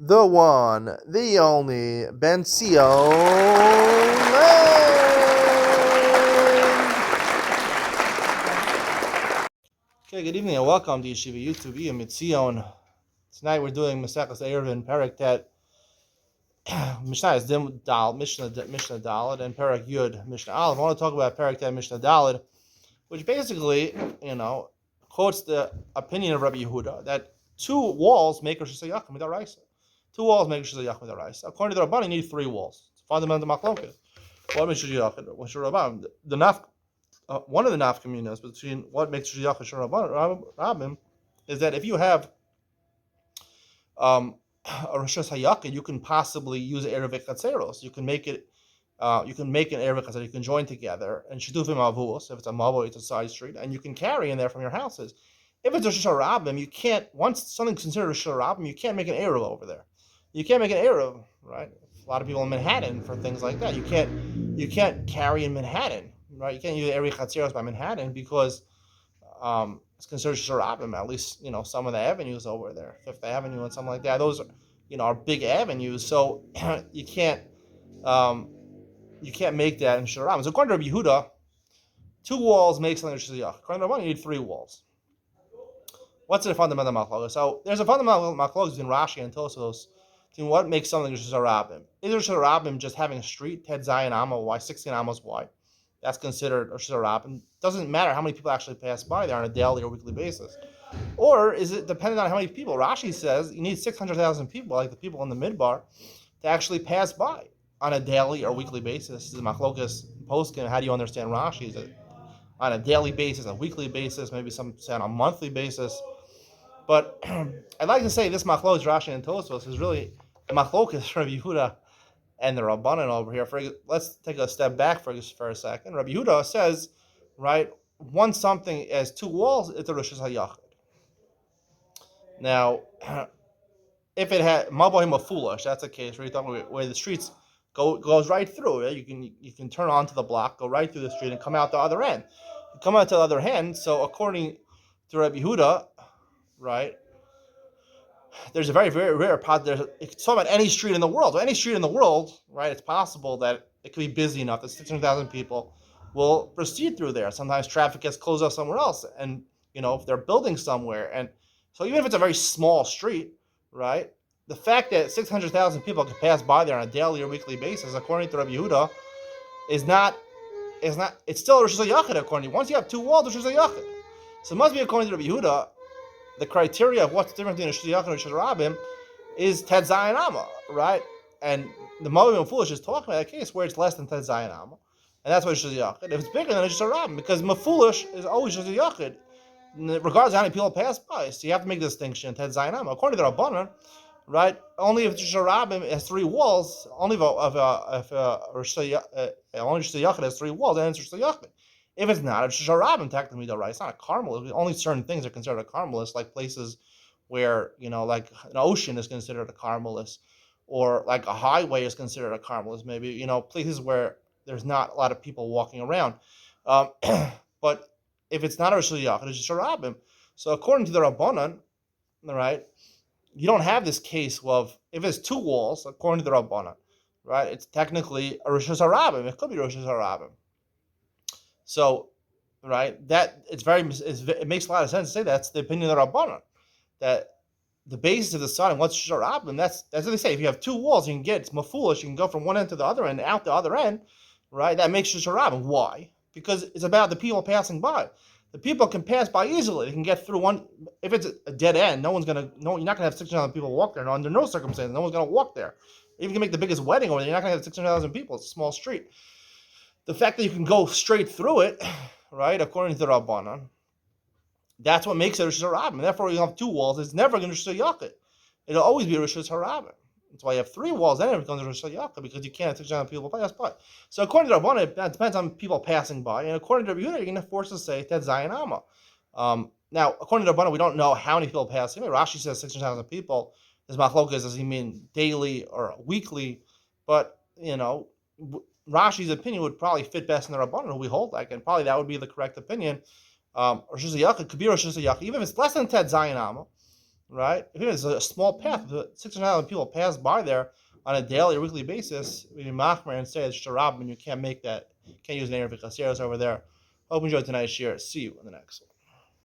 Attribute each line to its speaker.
Speaker 1: the one, the only, Ben Sion. Okay, good evening and welcome to Yeshiva YouTube, Iyun Mitzion. Tonight we're doing Maseches Eiruvin, Perek Tet. Mishnah is Dim Dal, Mishnah Daled, and Perek Yud, Mishnah Aleph. I want to talk about Perek Tet, Mishnah Daled, which basically, quotes the opinion of Rabbi Yehuda that two walls make Rosh Hashanah midaraisa. Two walls make Rosh Hashanah midaraisa. According to the Rabban, you need three walls. It's fundamental machloket. What makes Rosh Hashanah? What's your Rabban? One of the nafkaminas between what makes Rosh Hashanah and Rabbim is that if you have a Rosh Hashanah, you can possibly use Eiruvin Chatzeros. You can make it. You can make an Eiruvin Chatzer. You can join together and shidufim avus. If it's a mavo, it's a side street, and you can carry in there from your houses. If it's Rosh Hashanah, you can't. Once something's considered Rosh Hashanah, you can't make an Eruv over there. You can't make an Eruv, right? A lot of people in Manhattan for things like that. You can't carry in Manhattan, right? You can't use Eiruvin Chatzeros by Manhattan because it's considered Rosh Hashanah. At least some of the avenues over there, Fifth Avenue and something like that. Those are big avenues, so you can't. You can't make that in Sharam. So according to Rabbi Yehuda, two walls make something Rosh Hashanah. According to Rabban, you need three walls. What's the fundamental machlokes? So there's a fundamental machlokes between Rashi and Tosfos between what makes something Rosh Hashanah. Is Rosh Hashanah just having a street, Ted Zayin Amma wide, 16 Amos wide? That's considered Rosh Hashanah. Doesn't matter how many people actually pass by there on a daily or weekly basis. Or is it dependent on how many people? Rashi says you need 600,000 people, like the people in the Midbar, to actually pass by on a daily or weekly basis. This is Machlokas Poskin. How do you understand Rashi? Is it on a daily basis, a weekly basis, maybe some say on a monthly basis? But I'd like to say this Machlokas Rashi and Tosfos is really the Machlokas Rabbi Yehuda and the Rabbanan over here. Let's take a step back for a second. Rabbi Yehuda says, right, once something has two walls, it's a Rosh Hashanah. Now, if it had Mabohim Foolish, that's a case where you're talking about where the streets goes right through. Right? You can turn onto the block, go right through the street, and come out the other end. You come out to the other end. So according to Rabbi Yehuda, right, there's a very, very rare part. It's talking about any street in the world. So any street in the world, right, it's possible that it could be busy enough that 600,000 people will proceed through there. Sometimes traffic gets closed off somewhere else, and if they're building somewhere, and so even if it's a very small street, right, the fact that 600,000 people can pass by there on a daily or weekly basis, according to Rabbi Yehuda, is not. It's still Rosh Hashanah according to. Once you have two walls, Rosh Hashanah. So it must be according to Rabbi Yehuda, the criteria of what's different between Rosh Hashanah and Rosh Hashanah is Ted Zayin Amma, right? And the Moabim and Foolish is talking about a case where it's less than Ted Zayin Amma, and that's why Rosh Hashanah. If it's bigger than Rosh Hashanah, because Mafulish is always Rosh Hashanah, regardless of how many people pass by. So you have to make the distinction Ted Zayin Amma. According to the Rabbanan, right? Only if Rosh Hashanah has three only if Rosh Hashanah has three walls, then it's Rosh Hashanah. If it's not, it's Rosh Hashanah technically, though, right? It's not a carmelist. Only certain things are considered a carmelist, like places where like an ocean is considered a carmelist, or like a highway is considered a carmelist. Maybe places where there's not a lot of people walking around. But if it's not a Rosh Hashanah, it's Rosh Hashanah. So according to the Rabbanan, right, you don't have this case of if it's two walls, according to the Rabbanan, right? It's technically a Rosh Hashanah. It could be Rosh Hashanah. So, right, that it makes a lot of sense to say that's the opinion of the Rabbanan, that the basis of deciding what's Rosh Hashanah, that's what they say. If you have two walls, you can get it's mafulish. You can go from one end to the other end, out the other end, right? That makes Rosh Hashanah. Why? Because it's about the people passing by. The people can pass by easily. They can get through one. If it's a dead end, you're not gonna have 600,000 people walk there. No, under no circumstances, no one's gonna walk there. Even if you can make the biggest wedding over there, you're not gonna have 600,000 people. It's a small street. The fact that you can go straight through it, right, according to the Rabbanan, that's what makes it Rosh Hashanah. And therefore, you have two walls. It's never going to Rosh Hashanah. It'll always be Rosh Hashanah. That's why you have three walls. Then it becomes Rosh Hashanah because you can't have 600,000 people pass by. So according to the Rabbanan, it depends on people passing by. And according to Rabbi Yehuda, you're going to force to say Ted Zayin Amma. Now, according to the Rabbanan, we don't know how many people pass. Rashi says 600,000 people. His machlokas, does he mean daily or weekly? But, Rashi's opinion would probably fit best in the Rabbanan, who we hold like, and probably that would be the correct opinion. Rosh Hashanah could be Rosh Hashanah, even if it's less than Ted Zayin Amma, right? Even if it's a small path, 600,000 people pass by there on a daily or weekly basis. We machmer and say it's sharab, and you can't make that. Can't use an Eiruvin over there. Hope you enjoyed tonight's share. See you in the next one.